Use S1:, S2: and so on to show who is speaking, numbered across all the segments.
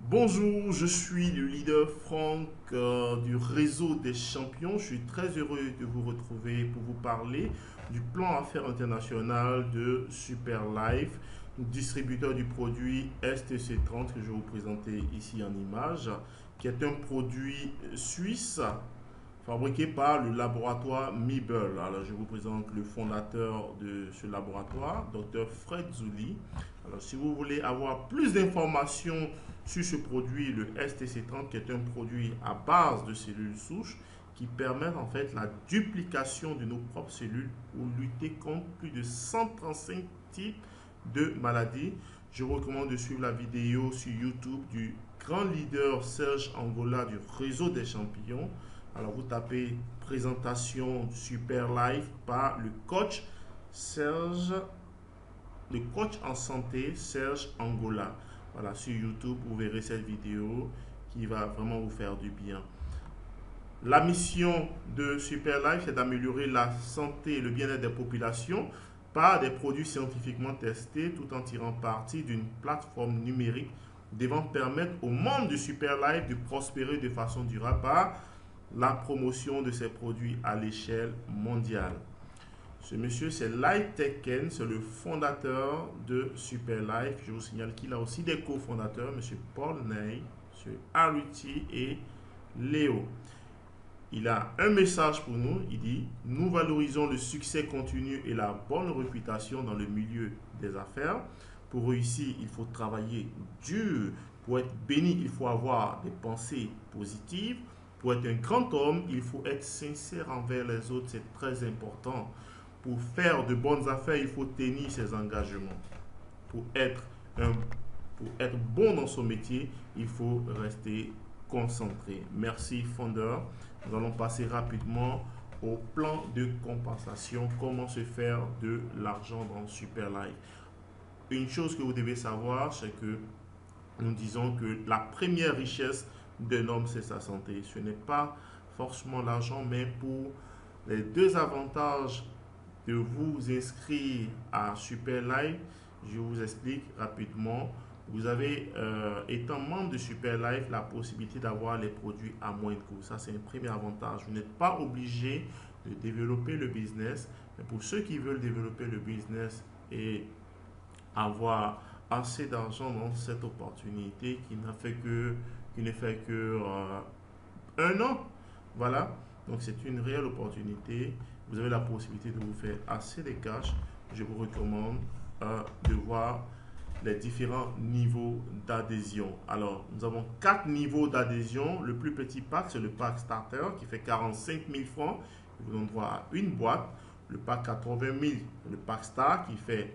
S1: Bonjour, je suis le leader Franck du réseau des champions. Je suis très heureux de vous retrouver pour vous parler du plan affaires international de Super Life, distributeur du produit STC30 que je vais vous présenter ici en image, qui est un produit suisse fabriqué par le laboratoire Mibel. Alors, je vous présente le fondateur de ce laboratoire, Dr. Fred Zouli. Alors, si vous voulez avoir plus d'informations sur ce produit, le STC30, qui est un produit à base de cellules souches, qui permettent en fait la duplication de nos propres cellules pour lutter contre plus de 135 types de maladies. Je vous recommande de suivre la vidéo sur YouTube du grand leader Serge Angola du réseau des champions. Alors vous tapez présentation Super Life par le coach Serge, le coach en santé Serge Angola. Voilà, sur YouTube, vous verrez cette vidéo qui va vraiment vous faire du bien. La mission de Super Life, c'est d'améliorer la santé et le bien-être des populations par des produits scientifiquement testés tout en tirant parti d'une plateforme numérique devant permettre aux membres de Super Life de prospérer de façon durable par la promotion de ces produits à l'échelle mondiale. Ce monsieur, c'est Lai Tekken, c'est le fondateur de Super Life. Je vous signale qu'il a aussi des cofondateurs, monsieur Paul Ney, monsieur Aruti et Léo. Il a un message pour nous, il dit: nous valorisons le succès continu et la bonne réputation dans le milieu des affaires. Pour réussir, il faut travailler dur. Pour être béni, il faut avoir des pensées positives. Pour être un grand homme, il faut être sincère envers les autres, c'est très important. Pour faire de bonnes affaires, il faut tenir ses engagements. Pour être, un, pour être bon dans son métier, il faut rester concentré. Merci, fondeur. Nous allons passer rapidement au plan de compensation. Comment se faire de l'argent dans Super Life. Une chose que vous devez savoir, c'est que nous disons que la première richesse d'un homme, c'est sa santé. Ce n'est pas forcément l'argent, mais pour les deux avantages de vous inscrire à Super Life, je vous explique rapidement. Vous avez, étant membre de Super Life, la possibilité d'avoir les produits à moindre coût. Ça, c'est un premier avantage. Vous n'êtes pas obligé de développer le business, mais pour ceux qui veulent développer le business et avoir assez d'argent dans cette opportunité qui ne fait que un an. Voilà. Donc c'est une réelle opportunité. Vous avez la possibilité de vous faire assez de cash. Je vous recommande de voir les différents niveaux d'adhésion. Alors, nous avons 4 niveaux d'adhésion. Le plus petit pack, c'est le pack starter qui fait 45 000 francs. Vous donne droit à une boîte. Le pack 80 000, le pack star qui fait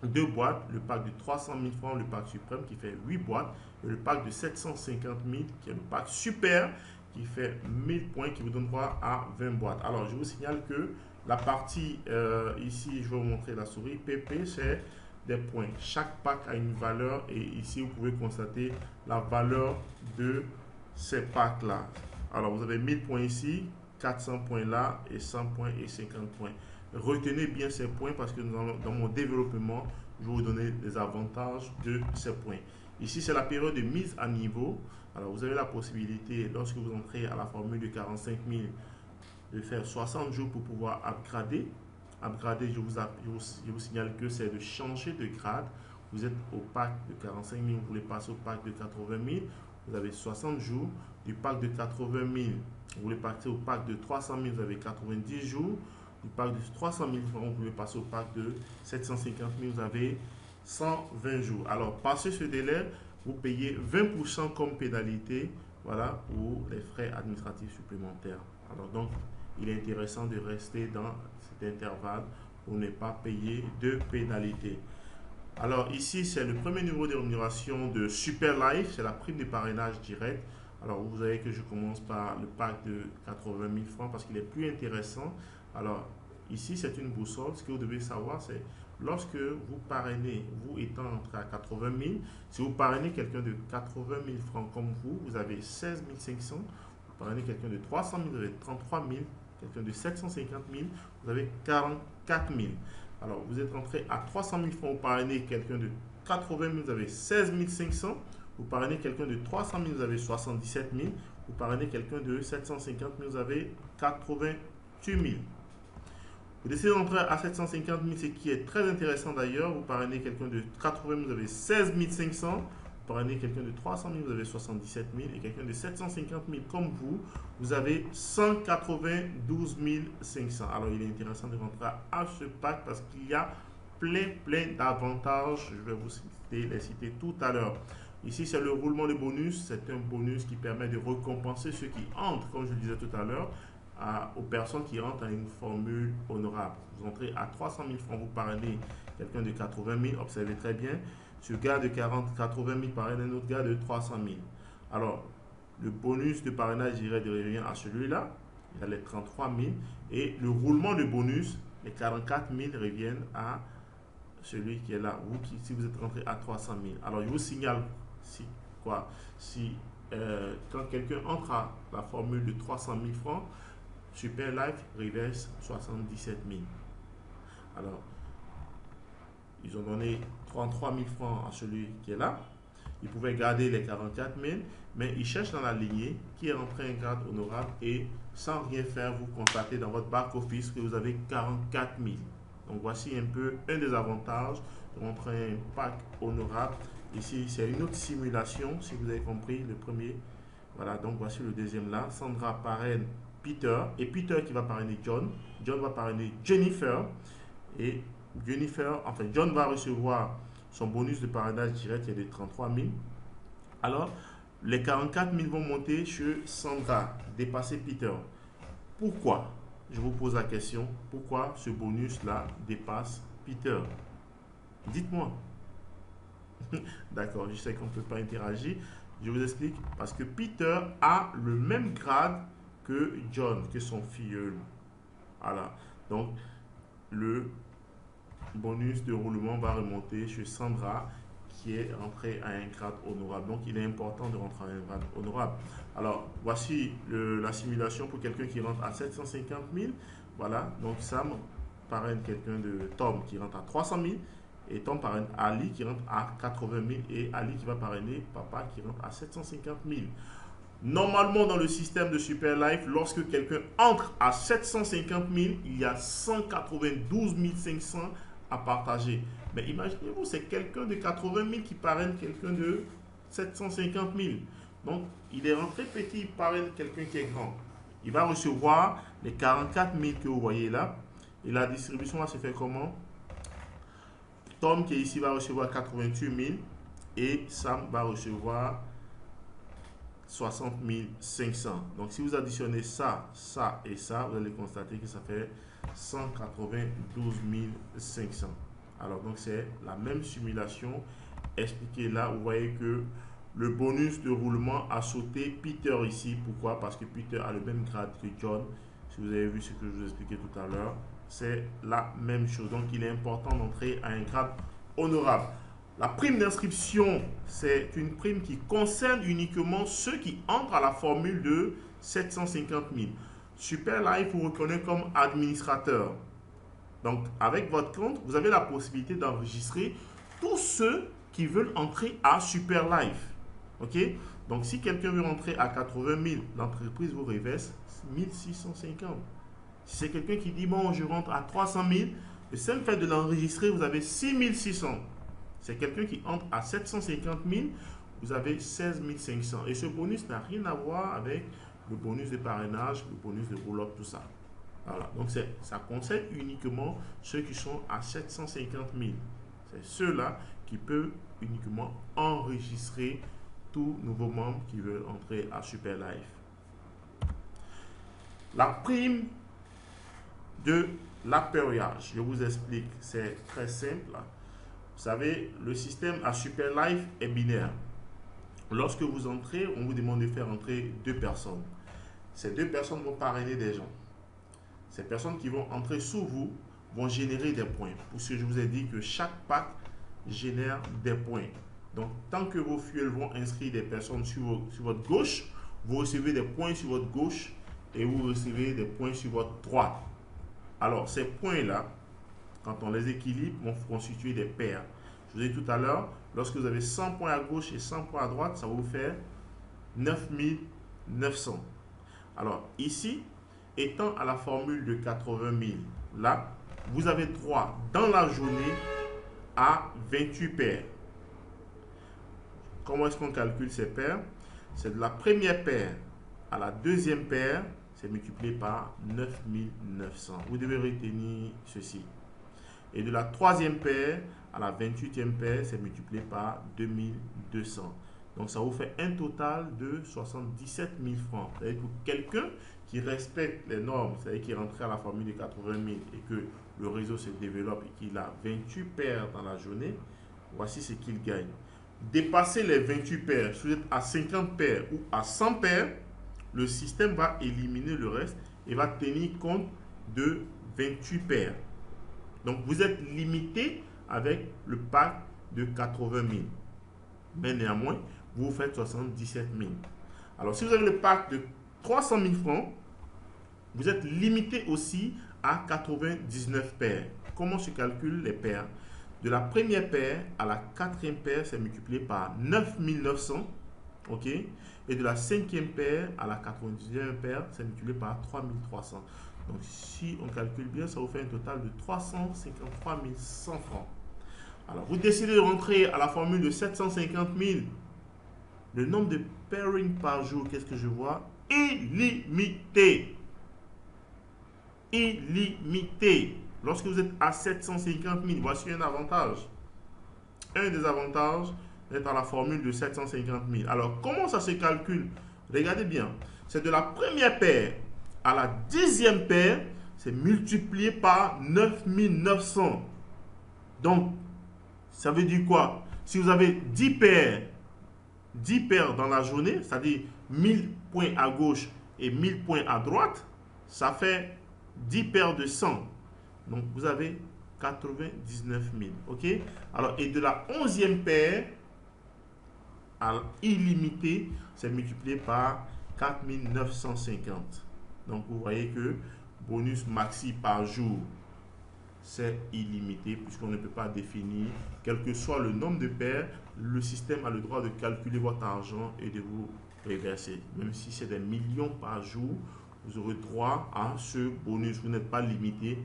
S1: deux boîtes, le pack de 300 000 francs, le pack suprême qui fait 8 boîtes, et le pack de 750 000 qui est le pack super qui fait 1000 points qui vous donne droit à 20 boîtes. Alors je vous signale que la partie ici, je vais vous montrer la souris, PP c'est des points. Chaque pack a une valeur et ici vous pouvez constater la valeur de ces packs là. Alors vous avez 1000 points ici, 400 points là et 100 points et 50 points. Retenez bien ces points parce que dans mon développement, je vais vous donner les avantages de ces points. Ici, c'est la période de mise à niveau. Alors, vous avez la possibilité, lorsque vous entrez à la formule de 45 000, de faire 60 jours pour pouvoir upgrader. Upgrader, je vous signale que c'est de changer de grade. Vous êtes au pack de 45 000, vous voulez passer au pack de 80 000. Vous avez 60 jours. Du pack de 80 000, vous voulez passer au pack de 300 000, vous avez 90 jours. Du pack de 300 000 francs, vous pouvez passer au pack de 750 000, vous avez 120 jours. Alors, passé ce délai, vous payez 20% comme pénalité, voilà, pour les frais administratifs supplémentaires. Alors, donc, il est intéressant de rester dans cet intervalle pour ne pas payer de pénalité. Alors, ici, c'est le premier niveau de rémunération de Super Life, c'est la prime de parrainage direct. Alors, vous savez que je commence par le pack de 80 000 francs parce qu'il est plus intéressant. Alors, ici, c'est une boussole. Ce que vous devez savoir, c'est lorsque vous parrainez, vous étant entré à 80 000, si vous parrainez quelqu'un de 80 000 francs comme vous avez 16 500. Vous parrainez quelqu'un de 300 000, vous avez 33 000. Quelqu'un de 750 000, vous avez 44 000. Alors, vous êtes entré à 300 000 francs, vous parrainez quelqu'un de 80 000, vous avez 16 500. Vous parrainez quelqu'un de 300 000, vous avez 77 000. Vous parrainez quelqu'un de 750 000, vous avez 88 000. Vous décidez d'entrer à 750 000, ce qui est très intéressant d'ailleurs. Vous parrainez quelqu'un de 80 000, vous avez 16 500. Vous parrainez quelqu'un de 300 000, vous avez 77 000. Et quelqu'un de 750 000 comme vous avez 192 500. Alors il est intéressant de rentrer à ce pack parce qu'il y a plein d'avantages. Je vais vous les citer tout à l'heure. Ici, c'est le roulement de bonus. C'est un bonus qui permet de récompenser ceux qui entrent, comme je le disais tout à l'heure, aux personnes qui rentrent à une formule honorable. Vous entrez à 300 000 francs, vous parrainez quelqu'un de 80 000. Observez très bien. Ce gars de 80 000 parraine un autre gars de 300 000. Alors, le bonus de parrainage irait de revient à celui-là. Il a les 33 000. Et le roulement de bonus, les 44 000 reviennent à celui qui est là. Vous, si vous êtes rentré à 300 000. Alors, je vous signale quand quelqu'un entre à la formule de 300 000 francs, Super Life reverse 77 000. Alors, ils ont donné 33 000 francs à celui qui est là. Ils pouvaient garder les 44 000, mais ils cherchent dans la lignée qui est rentré un grade honorable et sans rien faire, vous constatez dans votre back-office que vous avez 44 000. Donc, voici un peu un des avantages de rentrer un pack honorable. Ici, c'est une autre simulation, si vous avez compris, le premier. Voilà, donc voici le deuxième là. Sandra parraine Peter, et Peter qui va parrainer John. John va parrainer Jennifer, et Jennifer, enfin John va recevoir son bonus de parrainage direct qui est de 33 000. Alors, les 44 000 vont monter chez Sandra, dépasser Peter. Pourquoi? Je vous pose la question, pourquoi ce bonus-là dépasse Peter? Dites-moi. D'accord, je sais qu'on ne peut pas interagir. Je vous explique. Parce que Peter a le même grade que John, que son filleul. Voilà. Donc, le bonus de roulement va remonter chez Sandra, qui est rentrée à un grade honorable. Donc, il est important de rentrer à un grade honorable. Alors, voici la simulation pour quelqu'un qui rentre à 750 000. Voilà. Donc, Sam parraine quelqu'un de Tom qui rentre à 300 000. Et Tom parraine Ali qui rentre à 80 000 et Ali qui va parrainer Papa qui rentre à 750 000. Normalement, dans le système de Super Life, lorsque quelqu'un entre à 750 000, il y a 192 500 à partager. Mais imaginez-vous, c'est quelqu'un de 80 000 qui parraine quelqu'un de 750 000. Donc, il est rentré petit, il parraine quelqu'un qui est grand. Il va recevoir les 44 000 que vous voyez là. Et la distribution va se faire comment? Tom qui est ici va recevoir 88 000 et Sam va recevoir 60 500. Donc si vous additionnez ça, ça et ça, vous allez constater que ça fait 192 500. Alors donc c'est la même simulation expliquée là. Vous voyez que le bonus de roulement a sauté Peter ici. Pourquoi? Parce que Peter a le même grade que John. Si vous avez vu ce que je vous expliquais tout à l'heure, c'est la même chose. Donc, il est important d'entrer à un grade honorable. La prime d'inscription, c'est une prime qui concerne uniquement ceux qui entrent à la formule de 750 000. Super Life vous reconnaît comme administrateur. Donc, avec votre compte, vous avez la possibilité d'enregistrer tous ceux qui veulent entrer à Super Life. OK? Donc, si quelqu'un veut rentrer à 80 000, l'entreprise vous reverse 1650. Si c'est quelqu'un qui dit, bon, je rentre à 300 000, le seul fait de l'enregistrer, vous avez 6 600. C'est quelqu'un qui entre à 750 000, vous avez 16 500. Et ce bonus n'a rien à voir avec le bonus de parrainage, le bonus de roll-up, tout ça. Voilà. Donc, ça concerne uniquement ceux qui sont à 750 000. C'est ceux-là qui peuvent uniquement enregistrer tout nouveau membre qui veut entrer à Super Life. La prime de l'appareillage, je vous explique, c'est très simple. Vous savez, le système à Super Life est binaire. Lorsque vous entrez, on vous demande de faire entrer 2 personnes. Ces 2 personnes vont parrainer des gens. Ces personnes qui vont entrer sous vous vont générer des points. Pour ce que je vous ai dit que chaque pack génère des points. Donc, tant que vos fuels vont inscrire des personnes sur votre gauche, vous recevez des points sur votre gauche et vous recevez des points sur votre droite. Alors, ces points-là, quand on les équilibre, vont constituer des paires. Je vous ai dit tout à l'heure, lorsque vous avez 100 points à gauche et 100 points à droite, ça va vous faire 9900. Alors ici, étant à la formule de 80 000, là, vous avez droit dans la journée à 28 paires. Comment est-ce qu'on calcule ces paires? C'est de la première paire à la deuxième paire, c'est multiplié par 9900. Vous devez retenir ceci. Et de la troisième paire à la 28e paire, c'est multiplié par 2200. Donc ça vous fait un total de 77 000 francs. C'est-à-dire pour quelqu'un qui respecte les normes, c'est-à-dire qui est rentré à la formule de 80 000 et que le réseau se développe et qu'il a 28 paires dans la journée, voici ce qu'il gagne. Dépasser les 28 paires, si vous êtes à 50 paires ou à 100 paires, le système va éliminer le reste et va tenir compte de 28 paires. Donc vous êtes limité avec le pack de 80 000. Mais néanmoins, vous faites 77 000. Alors si vous avez le pack de 300 000 francs, vous êtes limité aussi à 99 paires. Comment se calculent les paires? De la première paire à la quatrième paire, c'est multiplié par 9900. OK? Et de la cinquième paire à la 99e paire, c'est multiplié par 3300. Donc si on calcule bien, ça vous fait un total de 353 100 francs. Alors vous décidez de rentrer à la formule de 750 000. Le nombre de pairings par jour, qu'est-ce que je vois? Illimité. Illimité. Lorsque vous êtes à 750 000, voici un avantage. Un des avantages d'être à la formule de 750 000. Alors, comment ça se calcule? Regardez bien. C'est de la première paire à la 10e paire, c'est multiplié par 9900. Donc, ça veut dire quoi? Si vous avez 10 paires dans la journée, c'est-à-dire 1000 points à gauche et 1000 points à droite, ça fait 10 paires de 100. Donc, vous avez 99 000. OK? Alors, et de la 11e paire à illimité, c'est multiplié par 4950. Donc, vous voyez que bonus maxi par jour, c'est illimité puisqu'on ne peut pas définir. Quel que soit le nombre de paires, le système a le droit de calculer votre argent et de vous reverser. Même si c'est des millions par jour, vous aurez droit à ce bonus. Vous n'êtes pas limité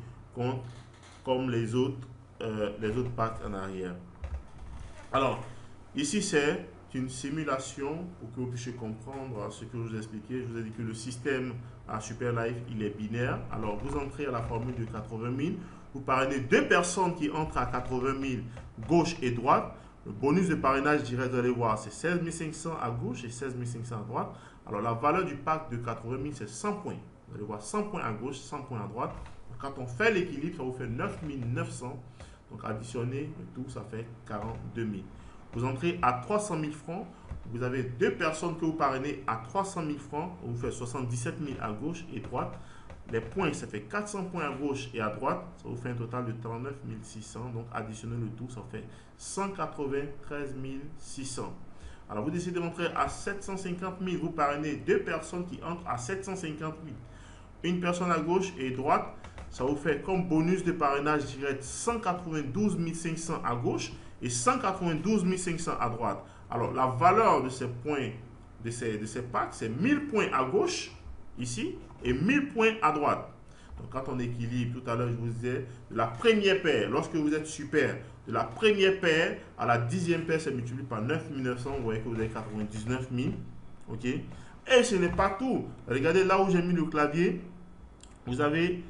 S1: comme les autres packs en arrière. Alors, ici c'est une simulation pour que vous puissiez comprendre ce que je vous ai expliqué. Je vous ai dit que le système à Superlife, il est binaire. Alors, vous entrez à la formule de 80 000. Vous parrainez deux personnes qui entrent à 80 000, gauche et droite. Le bonus de parrainage direct, vous allez voir, c'est 16 500 à gauche et 16 500 à droite. Alors, la valeur du pack de 80 000, c'est 100 points. Vous allez voir 100 points à gauche, 100 points à droite. Quand on fait l'équilibre, ça vous fait 9 900. Donc, additionner le tout, ça fait 42 000. Vous entrez à 300 000 francs. Vous avez deux personnes que vous parrainez à 300 000 francs. On vous fait 77 000 à gauche et droite. Les points, ça fait 400 points à gauche et à droite. Ça vous fait un total de 39 600. Donc, additionner le tout, ça fait 193 600. Alors, vous décidez d'entrer à 750 000. Vous parrainez deux personnes qui entrent à 750 000. Une personne à gauche et droite. Ça vous fait comme bonus de parrainage direct 192 500 à gauche et 192 500 à droite. Alors, la valeur de ces points, de ces packs, c'est 1000 points à gauche, ici, et 1000 points à droite. Donc, quand on équilibre, tout à l'heure, je vous disais, de la première paire, lorsque vous êtes super, de la première paire à la 10e paire, c'est multiplié par 9 900. Vous voyez que vous avez 99 000. OK? Et ce n'est pas tout. Regardez là où j'ai mis le clavier. Vous avez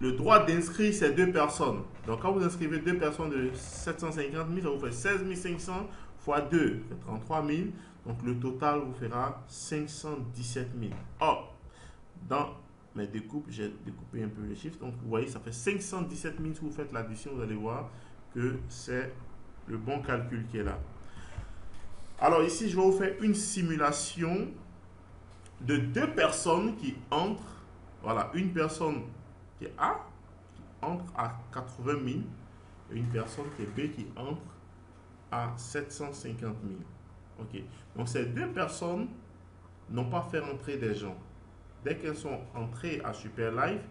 S1: le droit d'inscrire ces deux personnes. Donc, quand vous inscrivez deux personnes de 750 000, ça vous fait 16 500 fois 2, ça fait 33 000. Donc, le total vous fera 517 000. Or, dans mes découpes, j'ai découpé un peu les chiffres. Donc, vous voyez, ça fait 517 000. Si vous faites l'addition, vous allez voir que c'est le bon calcul qui est là. Alors, ici, je vais vous faire une simulation de deux personnes qui entrent. Voilà, une personne qui est A, qui entre à 80 000, et une personne qui est B, qui entre à 750 000. OK. Donc, ces deux personnes n'ont pas fait rentrer des gens. Dès qu'elles sont entrées à Superlife,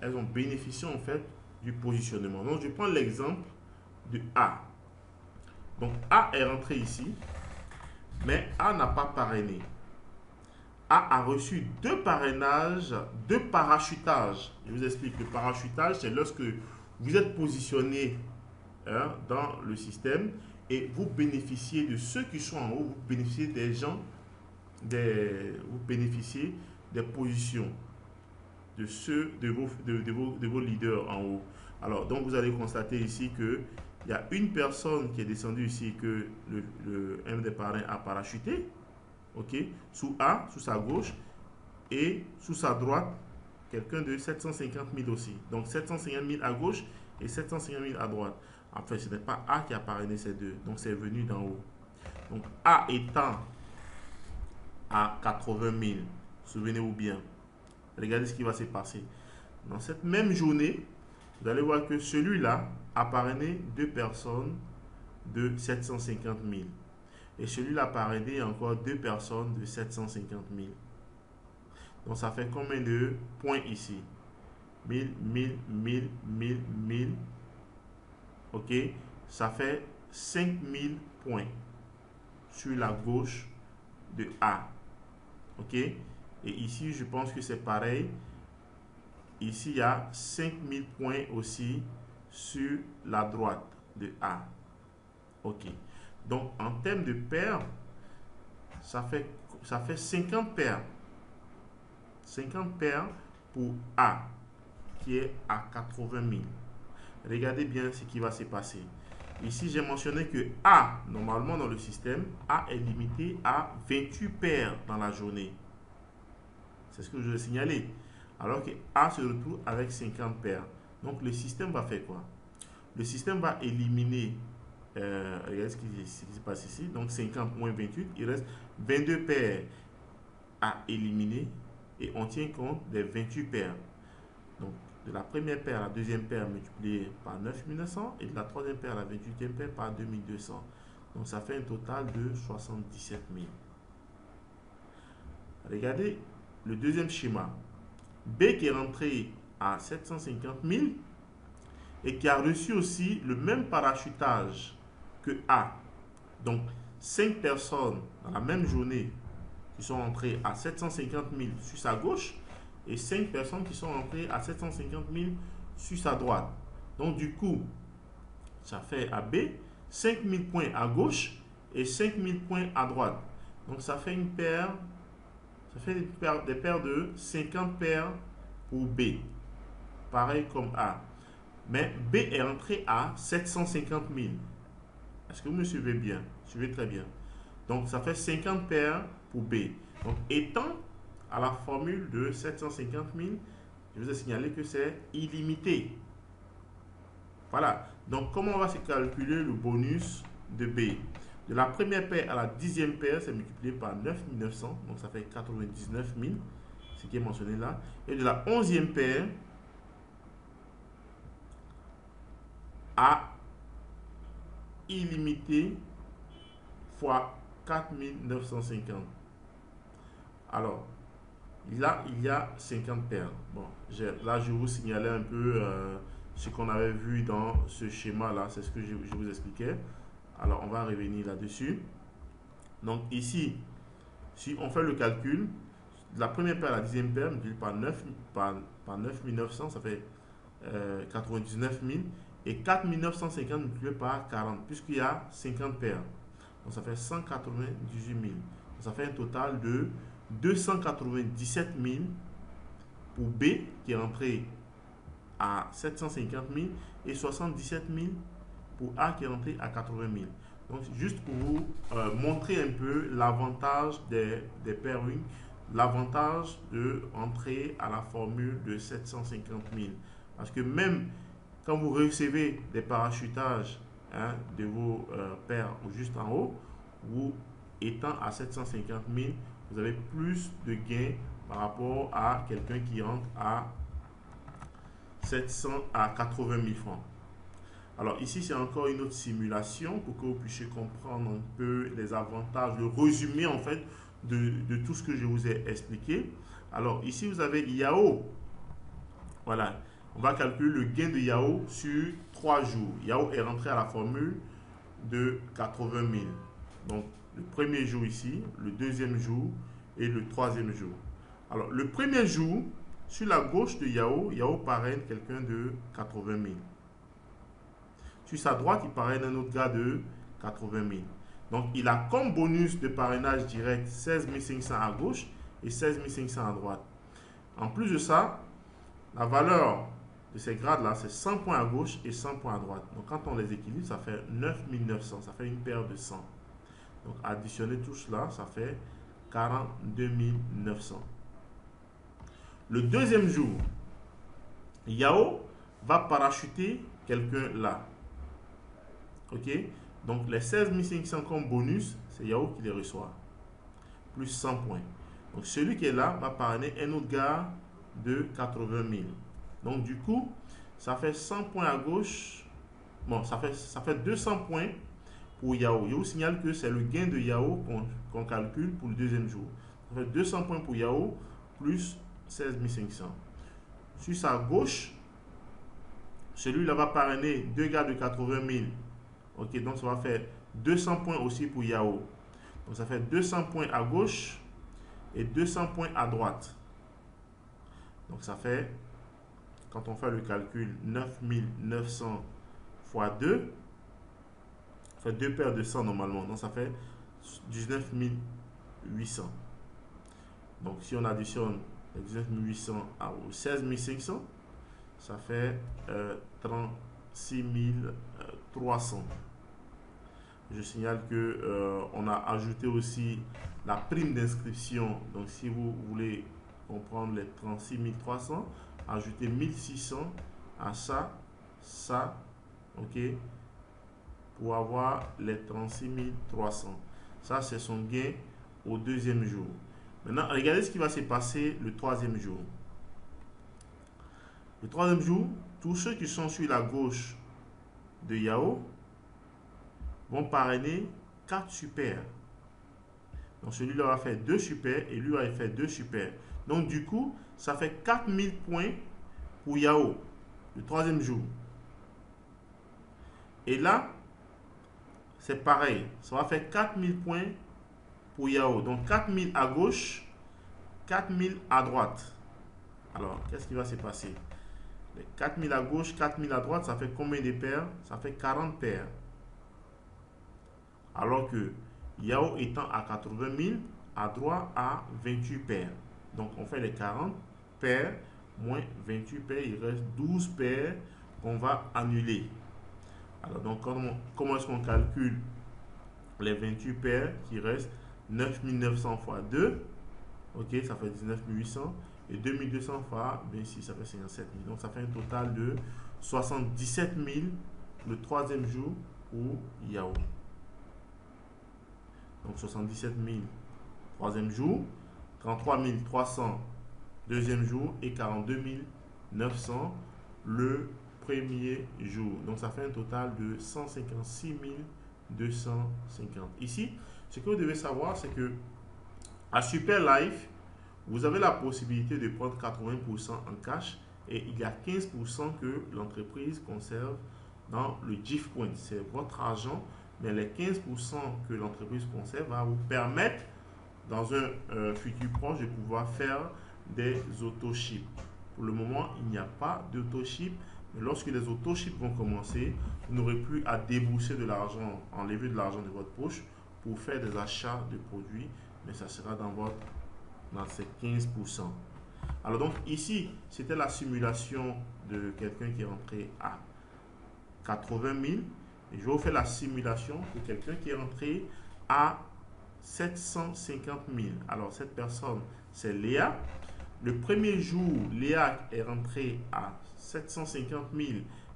S1: elles ont bénéficié en fait du positionnement. Donc, je prends l'exemple de A. Donc A est rentré ici, mais A n'a pas parrainé. A reçu deux parrainages, deux parachutages. Je vous explique, le parachutage, c'est lorsque vous êtes positionné dans le système et vous bénéficiez de ceux qui sont en haut, vous bénéficiez des gens, vous bénéficiez des positions de ceux de vos leaders en haut. Alors, donc vous allez constater ici que il y a une personne qui est descendue ici que un des parrains a parachuté, ok, sous A, sous sa gauche, et sous sa droite, quelqu'un de 750 000 aussi. Donc 750 000 à gauche et 750 000 à droite. Enfin, ce n'est pas A qui a parrainé ces deux, donc c'est venu d'en haut. Donc A étant à 80 000, souvenez-vous bien, regardez ce qui va se passer. Dans cette même journée, vous allez voir que celui-là a parrainé deux personnes de 750 000. Et celui-là a parrainé encore deux personnes de 750 000. Donc ça fait combien de points ici? 1000, 1000, 1000, 1000, 1000. Ok, ça fait 5000 points sur la gauche de A. Ok, et ici je pense que c'est pareil. Ici il y a 5000 points aussi sur la droite de A. Ok, donc en termes de paires, ça fait 50 paires. 50 paires pour A qui est à 80 000. Regardez bien ce qui va se passer. Ici, j'ai mentionné que A, normalement dans le système, A est limité à 28 paires dans la journée. C'est ce que je vais signaler. Alors que A se retrouve avec 50 paires. Donc, le système va faire quoi? Le système va éliminer, regardez ce qui se passe ici. Donc, 50 moins 28, il reste 22 paires à éliminer. Et on tient compte des 28 paires. Donc, de la première paire à la deuxième paire multiplié par 9900 et de la troisième paire à la 28e paire par 2200. Donc, ça fait un total de 77 000. Regardez le deuxième schéma. B qui est rentré à 750 000 et qui a reçu aussi le même parachutage que A. Donc, 5 personnes dans la même journée qui sont entrées à 750 000 sur sa gauche et 5 personnes qui sont entrées à 750 000 sur sa droite. Donc du coup, ça fait à B 5 000 points à gauche et 5 000 points à droite. Donc ça fait une paire, des paires de 50 paires pour B. Pareil comme A. Mais B est rentré à 750 000. Est-ce que vous me suivez bien? Suivez très bien. Donc ça fait 50 paires pour B. Donc étant à la formule de 750 000, je vous ai signalé que c'est illimité. Voilà. Donc comment on va se calculer le bonus de B? De la première paire à la 10e paire, c'est multiplié par 9900. Donc ça fait 99 000, ce qui est mentionné là. Et de la 11e paire à illimité fois 4950. Alors, là, il y a 50 paires. Bon, là, je vous signalais un peu ce qu'on avait vu dans ce schéma-là. C'est ce que je vous expliquais. Alors, on va revenir là-dessus. Donc, ici, si on fait le calcul, de la première paire à la 10e paire, multiplié par 9900, ça fait 99 000. Et 4950 multiplié par 40, puisqu'il y a 50 paires. Donc, ça fait 198 000. Donc, ça fait un total de 297 000 pour B qui est rentré à 750 000 et 77 000 pour A qui est rentré à 80 000. Donc juste pour vous montrer un peu l'avantage des pairings, l'avantage de entrer à la formule de 750 000. Parce que même quand vous recevez des parachutages de vos paires juste en haut, vous étant à 750 000, vous avez plus de gains par rapport à quelqu'un qui rentre à 80 000 francs. Alors ici, c'est encore une autre simulation pour que vous puissiez comprendre un peu les avantages, le résumé en fait de tout ce que je vous ai expliqué. Alors ici, vous avez Yao. Voilà, on va calculer le gain de Yao sur 3 jours. Yao est rentré à la formule de 80 000. Donc, le premier jour ici, le deuxième jour et le troisième jour. Alors, le premier jour, sur la gauche de Yao, Yao parraine quelqu'un de 80 000. Sur sa droite, il parraine un autre gars de 80 000. Donc, il a comme bonus de parrainage direct 16 500 à gauche et 16 500 à droite. En plus de ça, la valeur de ces grades-là, c'est 100 points à gauche et 100 points à droite. Donc, quand on les équilibre, ça fait 9 900. Ça fait une paire de 100. Donc, additionner tout cela, ça fait 42 900. Le deuxième jour, Yao va parachuter quelqu'un là. Ok? Donc, les 16 500 comme bonus, c'est Yao qui les reçoit. Plus 100 points. Donc, celui qui est là va parrainer un autre gars de 80 000. Donc, du coup, ça fait 100 points à gauche. Bon, ça fait 200 points pour Yao. Yao signale que c'est le gain de Yao qu'on calcule pour le deuxième jour. Ça fait 200 points pour Yao plus 16 500. Sur sa gauche, celui-là va parrainer deux gars de 80 000. Ok, donc ça va faire 200 points aussi pour Yao. Donc ça fait 200 points à gauche et 200 points à droite. Donc ça fait, quand on fait le calcul, 9 900 fois 2, ça fait deux paires de 100 normalement. Donc ça fait 19 800. Donc si on additionne 19 800 aux 16 500, ça fait 36 300. Je signale que on a ajouté aussi la prime d'inscription. Donc si vous voulez comprendre les 36 300, ajoutez 1600 à ça, ok, pour avoir les 36 300. Ça, c'est son gain au deuxième jour. Maintenant, regardez ce qui va se passer le troisième jour. Le troisième jour, tous ceux qui sont sur la gauche de Yao vont parrainer 4 super. Donc celui-là va faire 2 super et lui va faire 2 super. Donc du coup, ça fait 4000 points pour Yao, le troisième jour. Et là, c'est pareil. Ça va faire 4000 points pour Yao. Donc 4000 à gauche, 4000 à droite. Alors, qu'est-ce qui va se passer? 4000 à gauche, 4000 à droite, ça fait combien de paires? Ça fait 40 paires. Alors que Yao étant à 80 000, a droit à 28 paires. Donc on fait les 40 paires moins 28 paires, il reste 12 paires qu'on va annuler. Alors donc comment est-ce qu'on calcule les 28 paires qui restent? 9 900 fois 2, ok, ça fait 19 800. Et 2200 fois 26, ça fait 57 000. Donc ça fait un total de 77 000 le troisième jour pour Yao. Donc 77 000 troisième jour, 33 300 deuxième jour et 42 900 le premier jour. Donc ça fait un total de 156 250. Ici, ce que vous devez savoir, c'est que à Super Life, vous avez la possibilité de prendre 80% en cash et il y a 15% que l'entreprise conserve dans le GIF Point. C'est votre argent, mais les 15% que l'entreprise conserve va vous permettre dans un futur proche de pouvoir faire des auto-ship. Pour le moment, il n'y a pas d'auto-ship, mais lorsque les auto-ship vont commencer, vous n'aurez plus à débourser de l'argent, enlever de l'argent de votre poche pour faire des achats de produits, mais ça sera dans ces 15%. Alors donc ici, c'était la simulation de quelqu'un qui est rentré à 80 000. Et je vais vous faire la simulation pour quelqu'un qui est rentré à 750 000. Alors cette personne, c'est Léa. Le premier jour, Léa est rentrée à 750 000.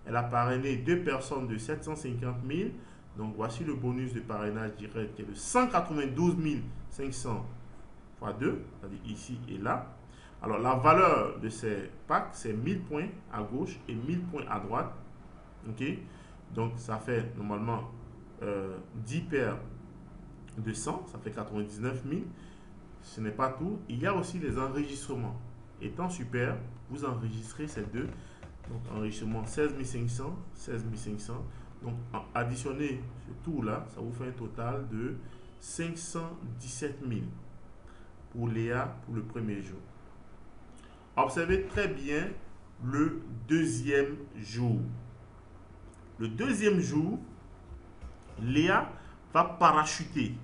S1: Elle a parrainé deux personnes de 750 000. Donc voici le bonus de parrainage direct qui est de 192 500 fois 2, c'est-à-dire ici et là. Alors la valeur de ces packs, c'est 1000 points à gauche et 1000 points à droite. Ok, donc ça fait normalement 10 paires de 100, ça fait 99 000. Ce n'est pas tout, il y a aussi les enregistrements. Étant super, vous enregistrez ces deux. Donc enregistrement 16 500, 16 500. Donc, additionner ce tout-là, ça vous fait un total de 517 000 pour Léa pour le premier jour. Observez très bien le deuxième jour. Le deuxième jour, Léa va parachuter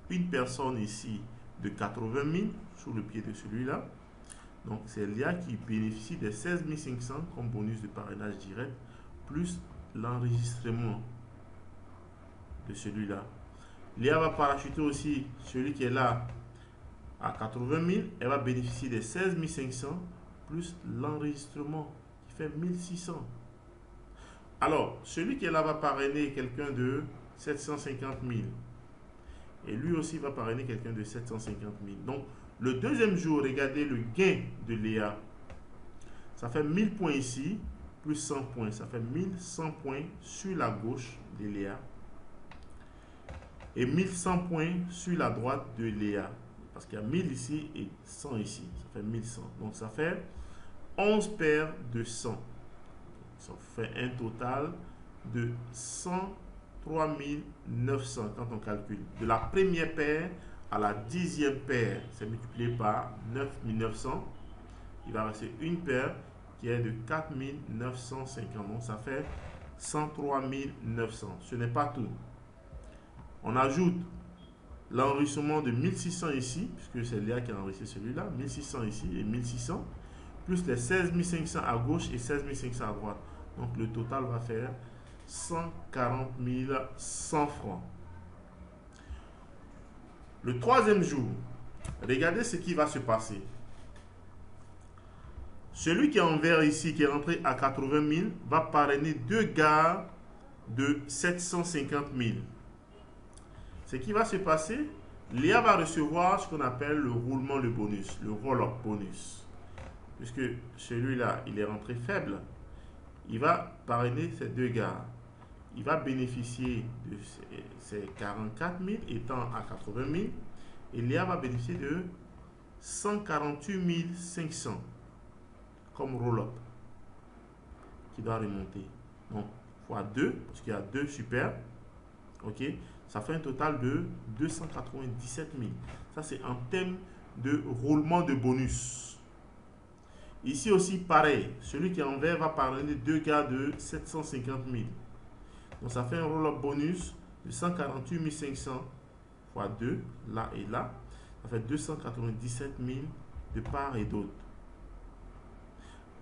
S1: une personne ici de 80 000 sur le pied de celui-là. Donc, c'est Léa qui bénéficie des 16 500 comme bonus de parrainage direct, plus l'enregistrement de celui-là. Léa va parachuter aussi celui qui est là à 80 000. Elle va bénéficier des 16 500 plus l'enregistrement qui fait 1600. Alors, celui qui est là va parrainer quelqu'un de 750 000. Et lui aussi va parrainer quelqu'un de 750 000. Donc, le deuxième jour, regardez le gain de Léa. Ça fait 1000 points ici, plus 100 points. Ça fait 1100 points sur la gauche de Léa. Et 1100 points sur la droite de Léa. Parce qu'il y a 1000 ici et 100 ici. Ça fait 1100. Donc, ça fait 11 paires de 100. Ça fait un total de 103 900 quand on calcule. De la première paire à la 10e paire, c'est multiplié par 9 900. Il va rester une paire qui est de 4 950. Donc ça fait 103 900. Ce n'est pas tout. On ajoute l'enrichissement de 1600 ici, puisque c'est Léa qui a enrichi celui-là. 1600 ici et 1600. Plus les 16 500 à gauche et 16 500 à droite. Donc le total va faire 140 100 francs. Le troisième jour, regardez ce qui va se passer. Celui qui est en vert ici, qui est rentré à 80 000, va parrainer deux gars de 750 000. Ce qui va se passer, Léa va recevoir ce qu'on appelle le roulement de bonus, le roll-up bonus. Puisque celui-là, il est rentré faible. Il va parrainer ces deux gars. Il va bénéficier de ces 44 000 étant à 80 000. Et Léa va bénéficier de 148 500 comme roll-up qui doit remonter. Donc, fois 2, parce qu'il y a 2 super. Ok, ça fait un total de 297 000. Ça, c'est en termes de roulement de bonus. Ici aussi, pareil. Celui qui est en vert va parrainer deux gars de 750 000. Donc, ça fait un roll-up bonus de 148 500 fois 2, là et là. Ça fait 297 000 de part et d'autre.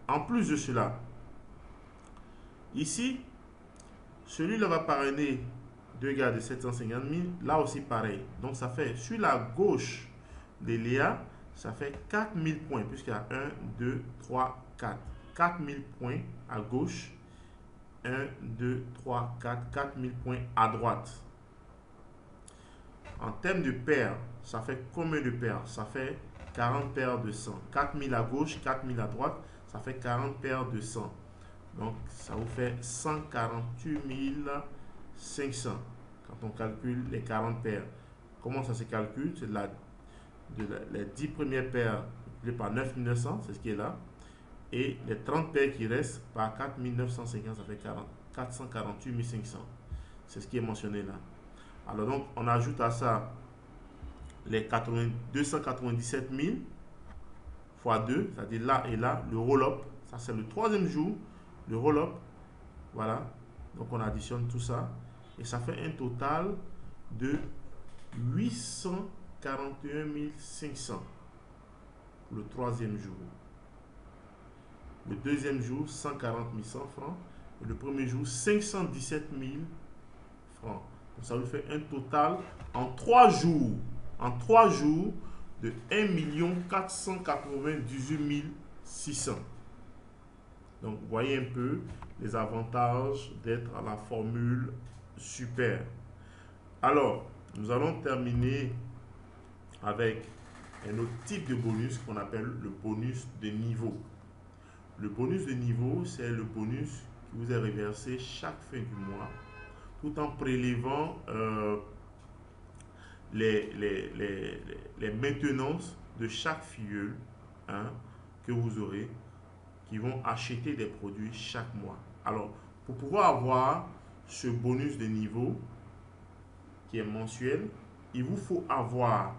S1: En plus de cela, ici, celui-là va parrainer deux gars de 750 000. Là aussi, pareil. Donc, ça fait sur la gauche de Léa, ça fait 4000 points, puisqu'il y a 1, 2, 3, 4. 4000 points à gauche. 1, 2, 3, 4. 4000 points à droite. En termes de paires, ça fait combien de paires? Ça fait 40 paires de 100. 4000 à gauche, 4000 à droite, ça fait 40 paires de 100. Donc, ça vous fait 148 500 quand on calcule les 40 paires. Comment ça se calcule? C'est les 10 premières paires multipliées par 9 900, c'est ce qui est là. Et les 30 paires qui restent par 4 950, ça fait 448 500. C'est ce qui est mentionné là. Alors donc, on ajoute à ça les 297 000 fois 2, c'est-à-dire là et là, le roll-up. Ça, c'est le troisième jour, le roll-up. Voilà. Donc, on additionne tout ça. Et ça fait un total de 841 500 pour le troisième jour. Le deuxième jour, 140 100 francs. Et le premier jour, 517 000 francs. Donc, ça vous fait un total en 3 jours. En 3 jours de 1 498 600. Donc, vous voyez un peu les avantages d'être à la formule super. Alors, nous allons terminer avec un autre type de bonus qu'on appelle le bonus de niveau. Le bonus de niveau, c'est le bonus qui vous est reversé chaque fin du mois, tout en prélevant les maintenances de chaque filleul que vous aurez, qui vont acheter des produits chaque mois. Alors, pour pouvoir avoir ce bonus de niveau qui est mensuel, il vous faut avoir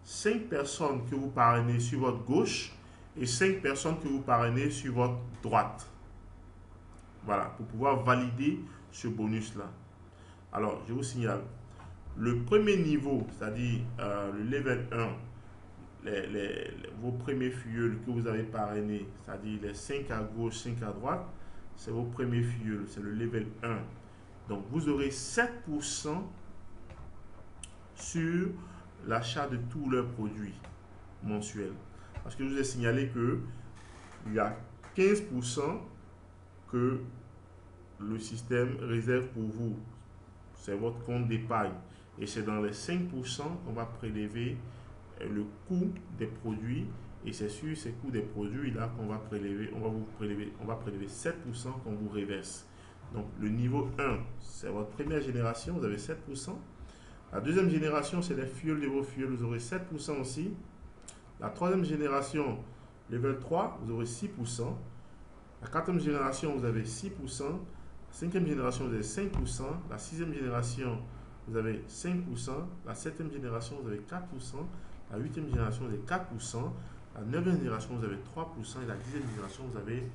S1: 5 personnes que vous parrainez sur votre gauche et 5 personnes que vous parrainez sur votre droite. Voilà, pour pouvoir valider ce bonus-là. Alors, je vous signale, le premier niveau, c'est-à-dire le level 1, vos premiers filleuls que vous avez parrainés, c'est-à-dire les 5 à gauche, 5 à droite, c'est vos premiers filleuls, c'est le level 1. Donc, vous aurez 7% sur l'achat de tous leurs produits mensuels. Parce que je vous ai signalé que il y a 15% que le système réserve pour vous. C'est votre compte d'épargne. Et c'est dans les 5% qu'on va prélever le coût des produits. Et c'est sur ces coûts des produits là qu'on va prélever, on va prélever 7% qu'on vous reverse. Donc le niveau 1, c'est votre première génération, vous avez 7%. La deuxième génération, c'est les filleuls de vos filleuls, vous aurez 7% aussi. La troisième génération, level 3, vous aurez 6%. La quatrième génération, vous avez 6%. La cinquième génération, vous avez 5%. La sixième génération, vous avez 5%. La septième génération, vous avez 4%. La huitième génération, vous avez 4%. La neuvième génération, vous avez 3%. Et la dixième génération, vous avez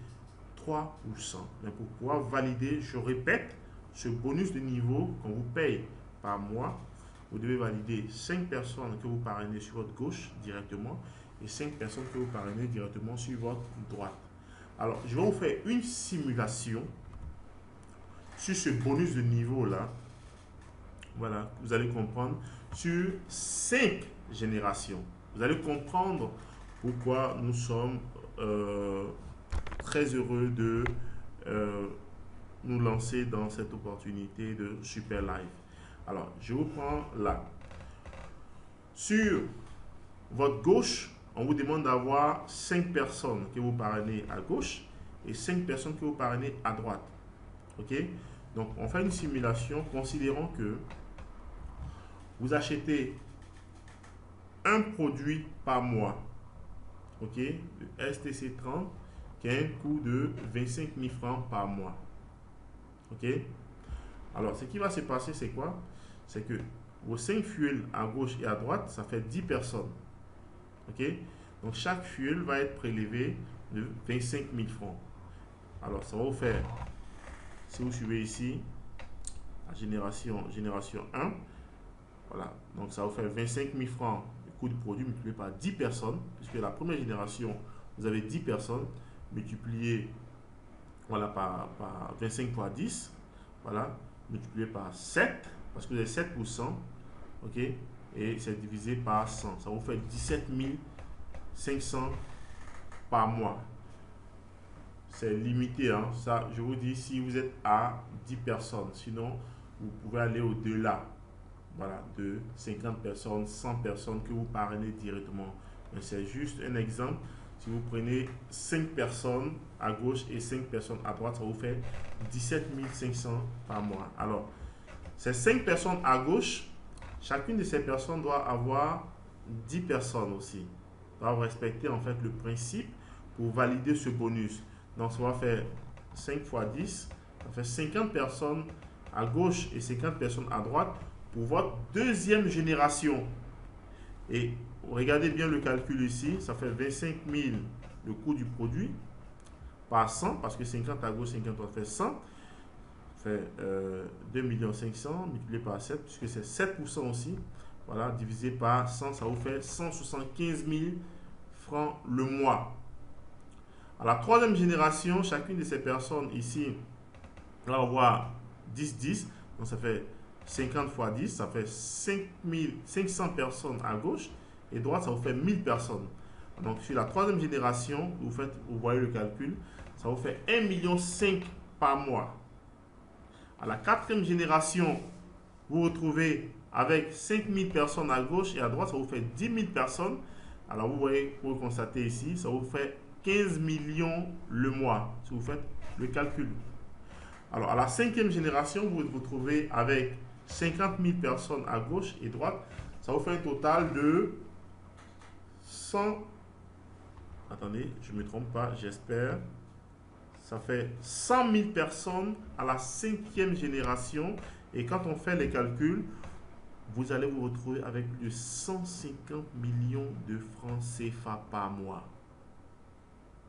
S1: 3%. Mais pour pouvoir valider, je répète, ce bonus de niveau qu'on vous paye par mois, vous devez valider 5 personnes que vous parrainez sur votre gauche directement et 5 personnes que vous parrainez directement sur votre droite. Alors, je vais vous faire une simulation sur ce bonus de niveau-là. Voilà, vous allez comprendre sur 5 générations. Vous allez comprendre pourquoi nous sommes très heureux de nous lancer dans cette opportunité de Super Live. Alors, je vous prends là. Sur votre gauche, on vous demande d'avoir 5 personnes que vous parrainez à gauche et 5 personnes que vous parrainez à droite. OK? Donc, on fait une simulation considérant que vous achetez un produit par mois. OK? Le STC30 qui a un coût de 25 000 francs par mois. OK? Alors, ce qui va se passer, c'est quoi? C'est que vos 5 filleuls à gauche et à droite, ça fait 10 personnes. OK? Donc, chaque filleul va être prélevé de 25 000 francs. Alors, ça va vous faire, si vous suivez ici, la génération 1, voilà. Donc, ça va vous faire 25 000 francs de coût de produit multiplié par 10 personnes, puisque la première génération, vous avez 10 personnes, multiplié voilà, par 25 fois 10, voilà, multiplié par 7, parce que vous avez 7%, ok, et c'est divisé par 100. Ça vous fait 17 500 par mois. C'est limité, hein. Ça, je vous dis, si vous êtes à 10 personnes, sinon, vous pouvez aller au-delà, voilà, de 50 personnes, 100 personnes que vous parrainez directement. Mais c'est juste un exemple. Si vous prenez 5 personnes à gauche et 5 personnes à droite, ça vous fait 17 500 par mois. Alors, ces 5 personnes à gauche, chacune de ces personnes doit avoir 10 personnes aussi. Doivent respecter en fait le principe pour valider ce bonus. Donc, ça va faire 5 fois 10, ça fait 50 personnes à gauche et 50 personnes à droite pour votre deuxième génération. Et regardez bien le calcul ici, ça fait 25 000 le coût du produit par 100, parce que 50 à gauche, 50 à droite fait 100, ça fait 2 500 000 multiplié par 7, puisque c'est 7% aussi, voilà, divisé par 100, ça vous fait 175 000 francs le mois. À la troisième génération, chacune de ces personnes ici va avoir 10, donc ça fait 50 fois 10, ça fait 500 personnes à gauche et droite, ça vous fait 1000 personnes. Donc sur la troisième génération, vous voyez le calcul, ça vous fait 1,5 million par mois. À la quatrième génération, vous vous retrouvez avec 5000 personnes à gauche et à droite, ça vous fait 10 000 personnes. Alors vous voyez, pour constater ici, ça vous fait 15 millions le mois, si vous faites le calcul. Alors à la cinquième génération, vous vous retrouvez avec 50 000 personnes à gauche et droite. Ça vous fait un total de 100. Attendez, je ne me trompe pas, j'espère. ça fait 100 000 personnes à la 5e génération. Et quand on fait les calculs, vous allez vous retrouver avec plus de 150 millions de francs CFA par mois.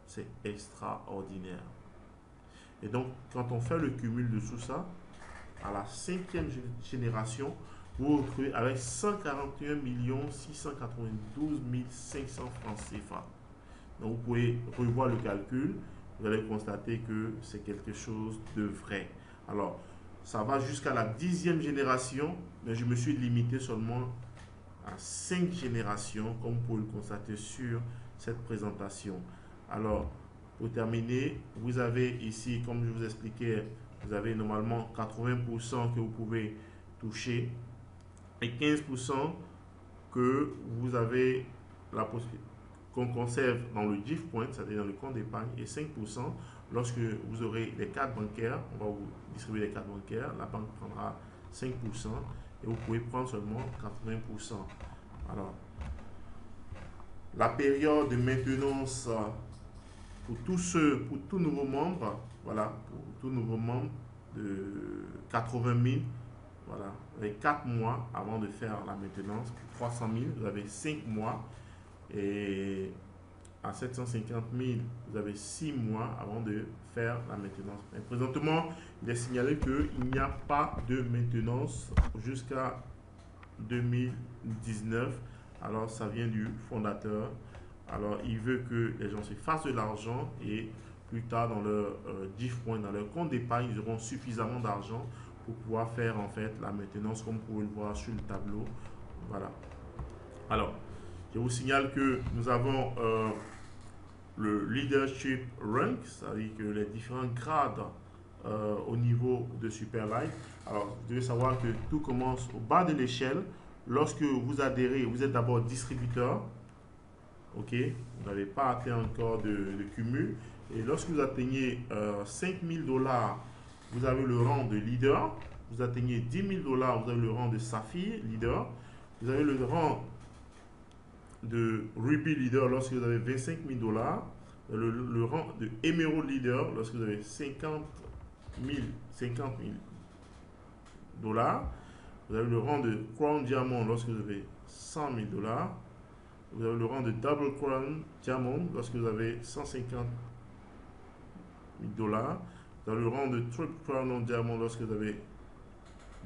S1: C'est extraordinaire. Et donc, quand on fait le cumul de tout ça, à la 5e génération, vous vous retrouvez avec 141 692 500 francs CFA. Donc, vous pouvez revoir le calcul. Vous allez constater que c'est quelque chose de vrai. Alors, ça va jusqu'à la 10e génération, mais je me suis limité seulement à 5 générations, comme vous pouvez le constater sur cette présentation. Alors, pour terminer, vous avez ici, comme je vous expliquais, vous avez normalement 80% que vous pouvez toucher et 15% que vous avez la possibilité qu'on conserve dans le GIF Point, c'est-à-dire dans le compte d'épargne, et 5% lorsque vous aurez les cartes bancaires. On va vous distribuer les cartes bancaires, la banque prendra 5% et vous pouvez prendre seulement 80%. Alors, la période de maintenance pour tout nouveau membre, voilà, pour tout nouveau membre de 80 000, voilà, vous avez 4 mois avant de faire la maintenance. Pour 300 000, vous avez 5 mois. Et à 750 000, vous avez 6 mois avant de faire la maintenance. Mais présentement, il est signalé qu'il n'y a pas de maintenance jusqu'à 2019. Alors, ça vient du fondateur. Alors, il veut que les gens se fassent de l'argent et plus tard, dans leur GIF Point, dans leur compte d'épargne, ils auront suffisamment d'argent pour pouvoir faire en fait la maintenance, comme vous pouvez le voir sur le tableau. Voilà. Alors, je vous signale que nous avons le leadership rank, c'est-à-dire que les différents grades au niveau de Super Life. Alors, vous devez savoir que tout commence au bas de l'échelle. Lorsque vous adhérez, vous êtes d'abord distributeur. Ok, vous n'avez pas atteint encore de cumul. Et lorsque vous atteignez 5 000 $, vous avez le rang de leader. Vous atteignez 10 000 $, vous avez le rang de saphir leader. Vous avez le rang de Ruby Leader lorsque vous avez 25 000 $, le rang de Emerald Leader lorsque vous avez 50 000 $, vous avez le rang de Crown Diamond lorsque vous avez 100 000 $, vous avez le rang de Double Crown Diamond lorsque vous avez 150 000 $, vous avez le rang de Triple Crown Diamond lorsque vous avez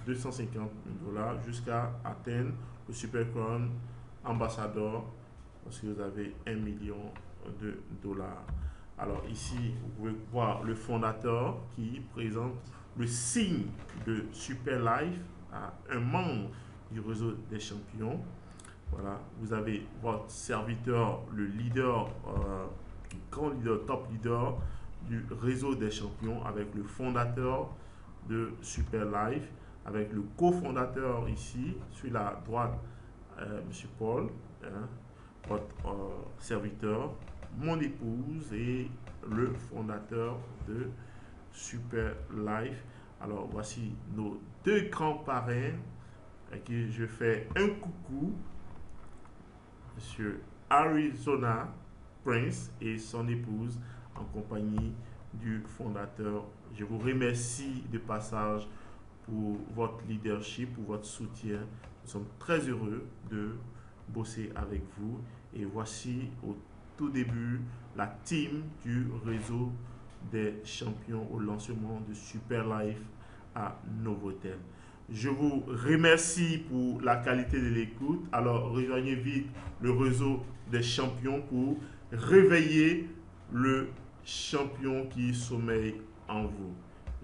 S1: 250 000 $, jusqu'à atteindre le Super Crown Ambassador lorsque vous avez 1 million de $. Alors ici, vous pouvez voir le fondateur qui présente le signe de Super Life à un membre du réseau des champions. Voilà, vous avez votre serviteur, le leader, grand leader, top leader du réseau des champions avec le fondateur de Super Life, avec le cofondateur ici, sur la droite, M. Paul, hein, votre serviteur, mon épouse et le fondateur de Super Life. Alors voici nos deux grands parrains à qui je fais un coucou, Monsieur Arizona Prince et son épouse en compagnie du fondateur. Je vous remercie de passage pour votre leadership, pour votre soutien. Nous sommes très heureux de bosser avec vous. Et voici au tout début la team du réseau des champions au lancement de Super Life à Novotel. Je vous remercie pour la qualité de l'écoute. Alors rejoignez vite le réseau des champions pour réveiller le champion qui sommeille en vous.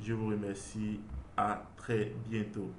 S1: Je vous remercie. À très bientôt.